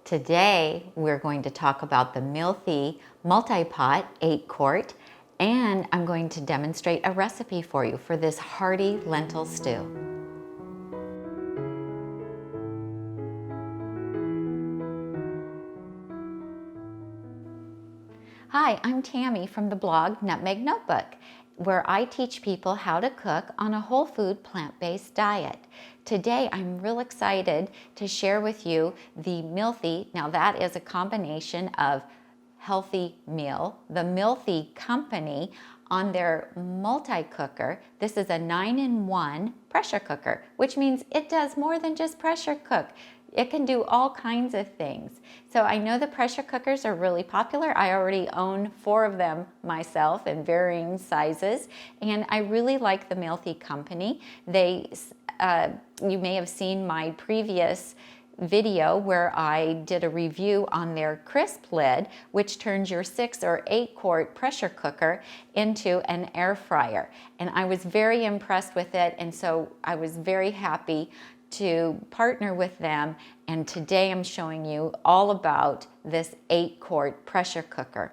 Today, we're going to talk about the Mealthy MultiPot 8-quart, and I'm going to demonstrate a recipe for you for this hearty lentil stew. Hi, I'm Tammy from the blog Nutmeg Notebook, where I teach people how to cook on a whole food plant-based diet. Today, I'm real excited to share with you the Mealthy. Now that is a combination of healthy meal, the Mealthy company on their multi-cooker. This is a 9-in-1 pressure cooker, which means it does more than just pressure cook. It can do all kinds of things. So I know the pressure cookers are really popular. I already own 4 of them myself in varying sizes, and I really like the Mealthy company. You may have seen my previous video where I did a review on their Crisplid, which turns your 6 or 8-quart pressure cooker into an air fryer. And I was very impressed with it, and so I was very happy to partner with them, and today I'm showing you all about this 8-quart pressure cooker.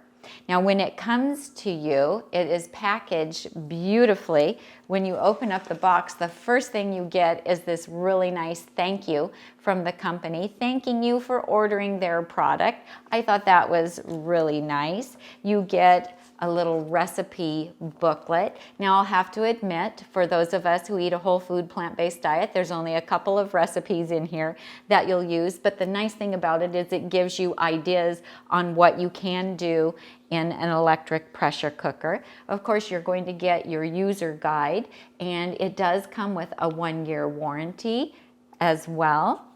Now when it comes to you, it is packaged beautifully. When you open up the box, the first thing you get is this really nice thank you from the company, thanking you for ordering their product. I thought that was really nice. You get a little recipe booklet. Now I'll have to admit, for those of us who eat a whole food plant-based diet, there's only a couple of recipes in here that you'll use, but the nice thing about it is it gives you ideas on what you can do in an electric pressure cooker. Of course, you're going to get your user guide, and it does come with a 1-year warranty as well.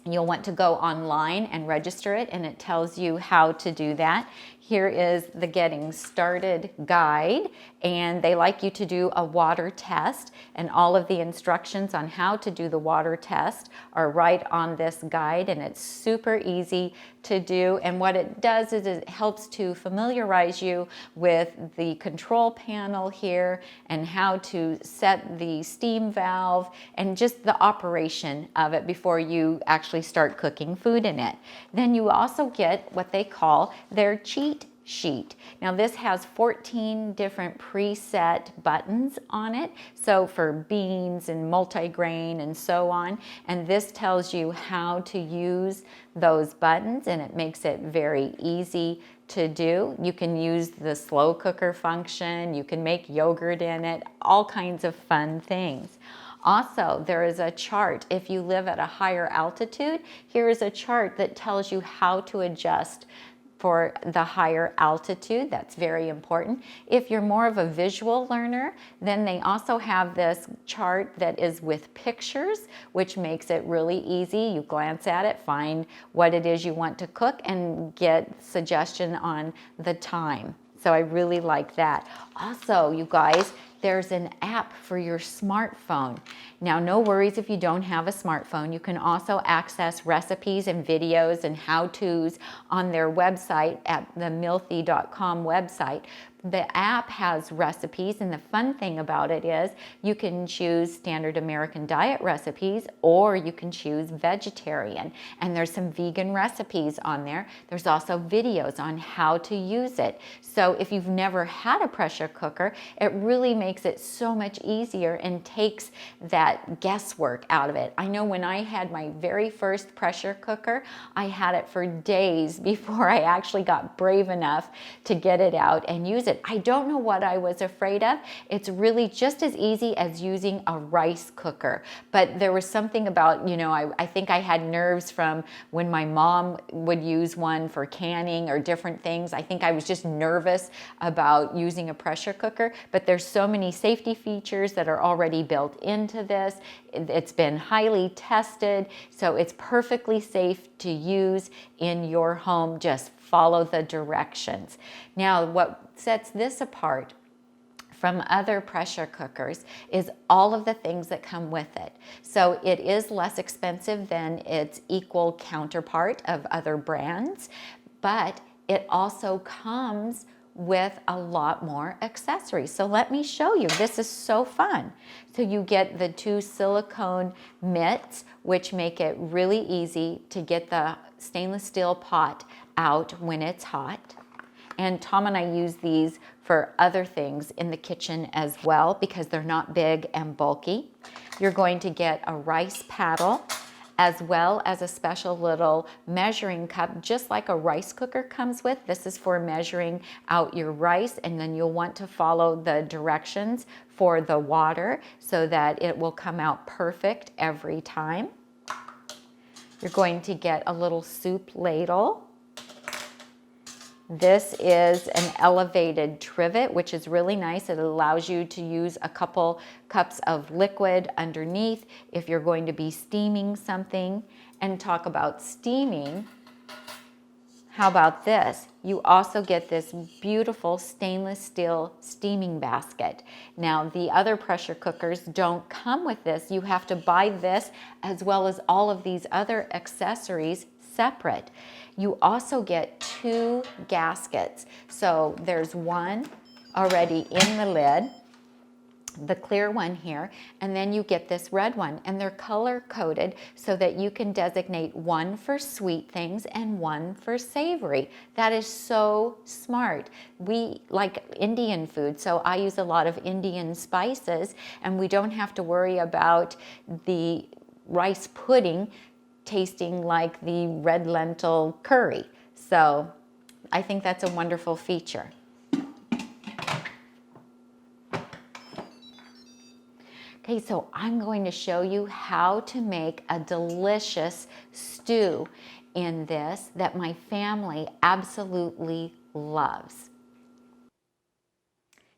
You'll want to go online and register it, and it tells you how to do that. Here is the getting started guide, and they like you to do a water test, and all of the instructions on how to do the water test are right on this guide, and it's super easy to do. And what it does is it helps to familiarize you with the control panel here and how to set the steam valve and just the operation of it before you actually start cooking food in it. Then you also get what they call their cheat sheet. Now this has 14 different preset buttons on it, so for beans and multigrain and so on, and this tells you how to use those buttons, and it makes it very easy to do. You can use the slow cooker function, you can make yogurt in it, all kinds of fun things. Also, there is a chart. If you live at a higher altitude, here is a chart that tells you how to adjust for the higher altitude. That's very important. If you're more of a visual learner, then they also have this chart that is with pictures, which makes it really easy. You glance at it, find what it is you want to cook, and get suggestion on the time. So I really like that. Also, you guys, there's an app for your smartphone. Now, no worries if you don't have a smartphone. You can also access recipes and videos and how-tos on their website at the mealthy.com website. The app has recipes, and the fun thing about it is you can choose standard American diet recipes, or you can choose vegetarian, and there's some vegan recipes on there. There's also videos on how to use it. So if you've never had a pressure cooker, it really makes it so much easier and takes that guesswork out of it. I know when I had my very first pressure cooker, I had it for days before I actually got brave enough to get it out and use it. I don't know what I was afraid of. It's really just as easy as using a rice cooker. But there was something about, I think I had nerves from when my mom would use one for canning or different things. I think I was just nervous about using a pressure cooker, but there's so many safety features that are already built into this. It's been highly tested, so it's perfectly safe to use in your home. Just follow the directions. Now, what sets this apart from other pressure cookers is all of the things that come with it. So it is less expensive than its equal counterpart of other brands, but it also comes with a lot more accessories. So let me show you. This is so fun. So you get the 2 silicone mitts, which make it really easy to get the stainless steel pot out when it's hot. And Tom and I use these for other things in the kitchen as well because they're not big and bulky. You're going to get a rice paddle as well as a special little measuring cup, just like a rice cooker comes with. This is for measuring out your rice, and then you'll want to follow the directions for the water so that it will come out perfect every time. You're going to get a little soup ladle. This is an elevated trivet, which is really nice. It allows you to use a couple cups of liquid underneath if you're going to be steaming something. And talk about steaming, how about this? You also get this beautiful stainless steel steaming basket. Now, the other pressure cookers don't come with this. You have to buy this as well as all of these other accessories separate. You also get 2 gaskets. So there's one already in the lid, the clear one here, and then you get this red one, and they're color coded so that you can designate one for sweet things and one for savory. That is so smart. We like Indian food, so I use a lot of Indian spices, and we don't have to worry about the rice pudding tasting like the red lentil curry. So I think that's a wonderful feature. Okay, so I'm going to show you how to make a delicious stew in this that my family absolutely loves.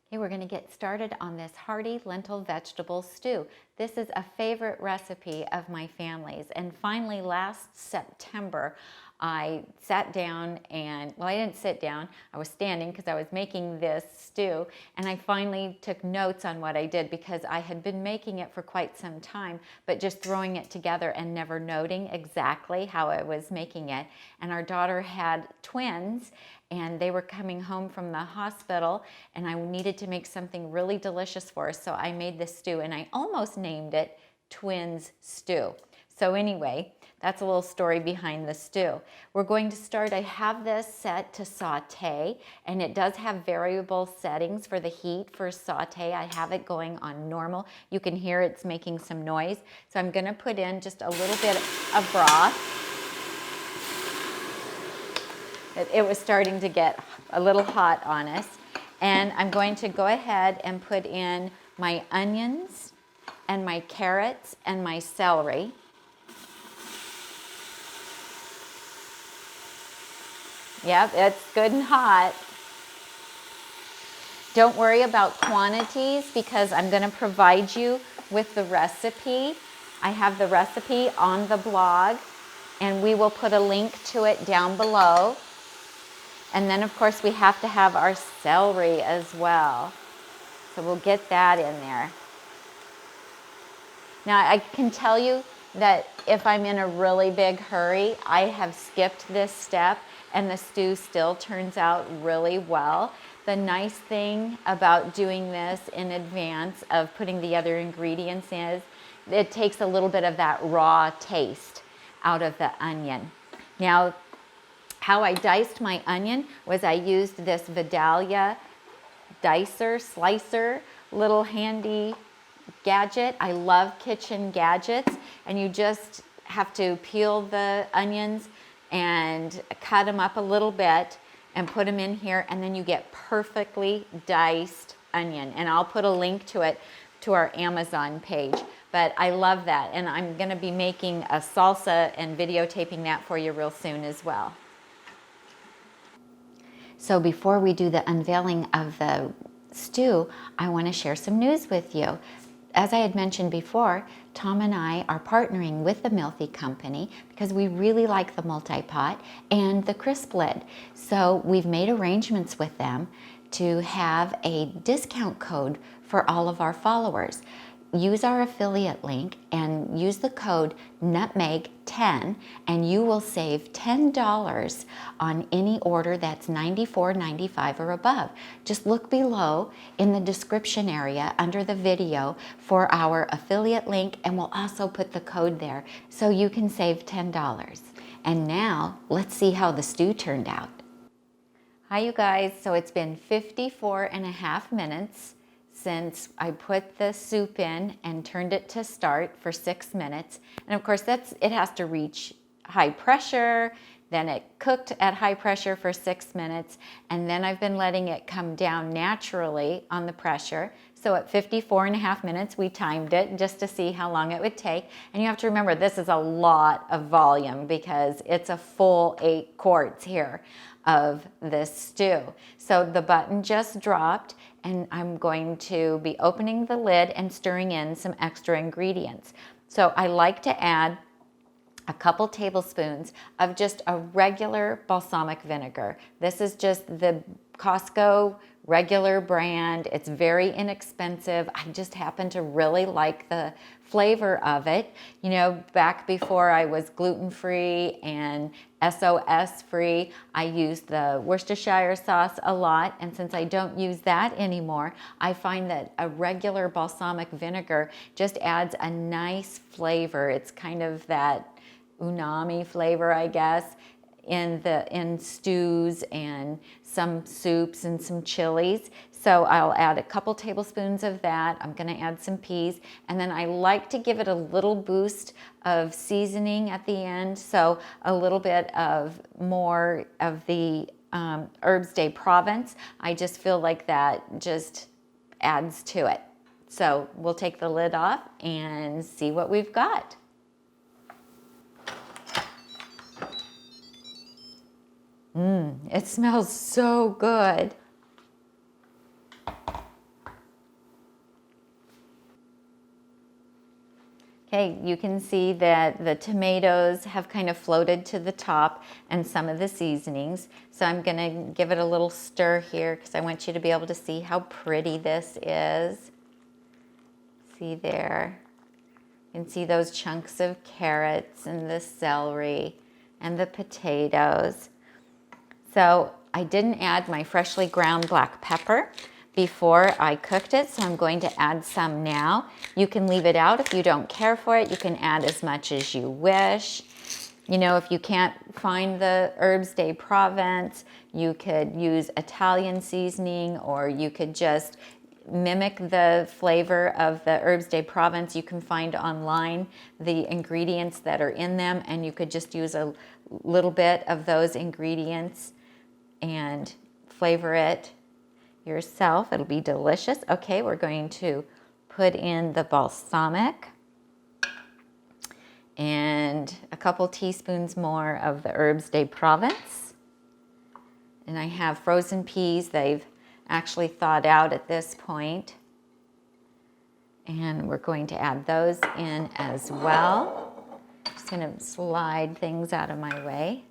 Okay, we're going to get started on this hearty lentil vegetable stew. This is a favorite recipe of my family's, and finally last September I sat down and, well, I didn't sit down, I was standing because I was making this stew, and I finally took notes on what I did because I had been making it for quite some time, but just throwing it together and never noting exactly how I was making it. And our daughter had twins, and they were coming home from the hospital, and I needed to make something really delicious for us, so I made this stew, and I almost named it Twins Stew. So anyway, that's a little story behind the stew. We're going to start, I have this set to saute, and it does have variable settings for the heat for saute. I have it going on normal. You can hear it's making some noise. So I'm gonna put in just a little bit of broth. It was starting to get a little hot on us. And I'm going to go ahead and put in my onions and my carrots and my celery. Yep, it's good and hot. Don't worry about quantities because I'm going to provide you with the recipe. I have the recipe on the blog, and we will put a link to it down below. And then, of course, we have to have our celery as well. So we'll get that in there. Now, I can tell you that if I'm in a really big hurry, I have skipped this step, and the stew still turns out really well. The nice thing about doing this in advance of putting the other ingredients in is it takes a little bit of that raw taste out of the onion. Now, how I diced my onion was I used this Vidalia slicer, little handy gadget. I love kitchen gadgets, and you just have to peel the onions and cut them up a little bit and put them in here, and then you get perfectly diced onion. And I'll put a link to it to our Amazon page. But I love that, and I'm going to be making a salsa and videotaping that for you real soon as well. So before we do the unveiling of the stew, I want to share some news with you. As I had mentioned before, Tom and I are partnering with the Mealthy Company because we really like the MultiPot and the Crisplid. So we've made arrangements with them to have a discount code for all of our followers. use our affiliate link and use the code NUTMEG10 and you will save $10 on any order that's $94.95 or above. Just look below in the description area under the video for our affiliate link, and we'll also put the code there so you can save $10. And now let's see how the stew turned out. Hi you guys, so it's been 54.5 minutes since I put the soup in and turned it to start for 6 minutes. And of course it has to reach high pressure, then it cooked at high pressure for 6 minutes, and then I've been letting it come down naturally on the pressure. So at 54.5 minutes, we timed it just to see how long it would take. And you have to remember, this is a lot of volume because it's a full 8 quarts here of this stew. So the button just dropped, and I'm going to be opening the lid and stirring in some extra ingredients. So I like to add a couple tablespoons of just a regular balsamic vinegar. This is just the Costco regular brand. It's very inexpensive. I just happen to really like the flavor of it. You know, back before I was gluten-free and SOS-free, I used the Worcestershire sauce a lot, and since I don't use that anymore, I find that a regular balsamic vinegar just adds a nice flavor. It's kind of that umami flavor, I guess, in stews and some soups and some chilies. So I'll add a couple tablespoons of that. I'm going to add some peas, and then I like to give it a little boost of seasoning at the end. So a little bit of more of the Herbes de Provence. I just feel like that just adds to it. So we'll take the lid off and see what we've got. It smells so good. Okay, you can see that the tomatoes have kind of floated to the top and some of the seasonings. So I'm going to give it a little stir here because I want you to be able to see how pretty this is. See there? You can see those chunks of carrots and the celery and the potatoes. So I didn't add my freshly ground black pepper before I cooked it, so I'm going to add some now. You can leave it out if you don't care for it. You can add as much as you wish. You know, if you can't find the Herbes de Provence, you could use Italian seasoning, or you could just mimic the flavor of the Herbes de Provence. You can find online the ingredients that are in them, and you could just use a little bit of those ingredients and flavor it yourself. It'll be delicious. Okay, we're going to put in the balsamic and a couple teaspoons more of the Herbes de Provence. And I have frozen peas. They've actually thawed out at this point. And we're going to add those in as well. Just going to slide things out of my way.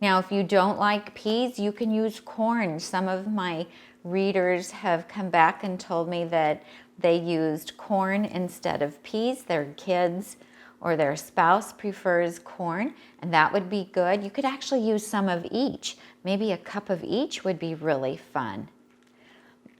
Now, if you don't like peas, you can use corn. Some of my readers have come back and told me that they used corn instead of peas. Their kids or their spouse prefers corn, and that would be good. You could actually use some of each. Maybe a cup of each would be really fun.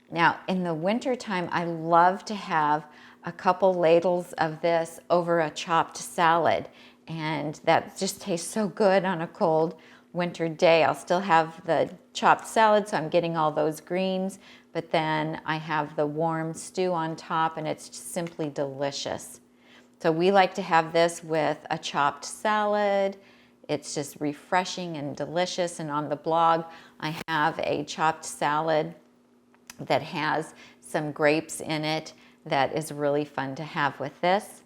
Now, in the wintertime, I love to have a couple ladles of this over a chopped salad, and that just tastes so good on a cold winter day. I'll still have the chopped salad, so I'm getting all those greens, but then I have the warm stew on top, and it's just simply delicious. So we like to have this with a chopped salad. It's just refreshing and delicious, and on the blog I have a chopped salad that has some grapes in it that is really fun to have with this.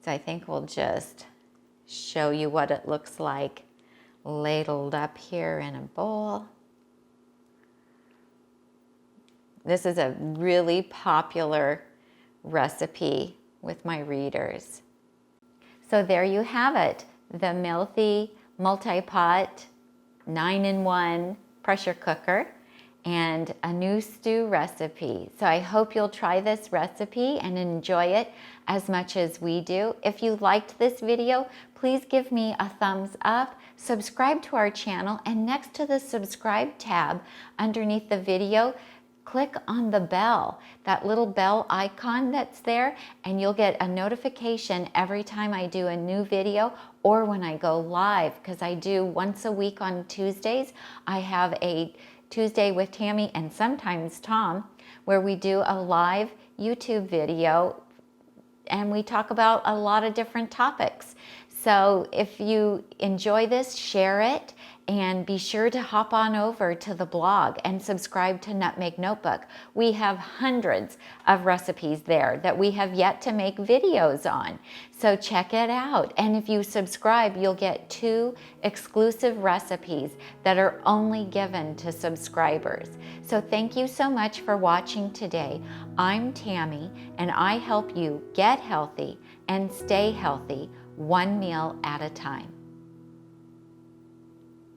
So I think we'll just show you what it looks like ladled up here in a bowl. This is a really popular recipe with my readers. So there you have it, the Mealthy MultiPot 9-in-1 pressure cooker. and a new stew recipe. So I hope you'll try this recipe and enjoy it as much as we do. If you liked this video, please give me a thumbs up, subscribe to our channel, and next to the subscribe tab underneath the video, click on the bell, that little bell icon that's there, and you'll get a notification every time I do a new video or when I go live, because I do once a week on Tuesdays. I have a Tuesday with Tammy and sometimes Tom, where we do a live YouTube video and we talk about a lot of different topics. So if you enjoy this, share it, and be sure to hop on over to the blog and subscribe to Nutmeg Notebook. We have hundreds of recipes there that we have yet to make videos on. So check it out. And if you subscribe, you'll get 2 exclusive recipes that are only given to subscribers. So thank you so much for watching today. I'm Tammy, and I help you get healthy and stay healthy, one meal at a time.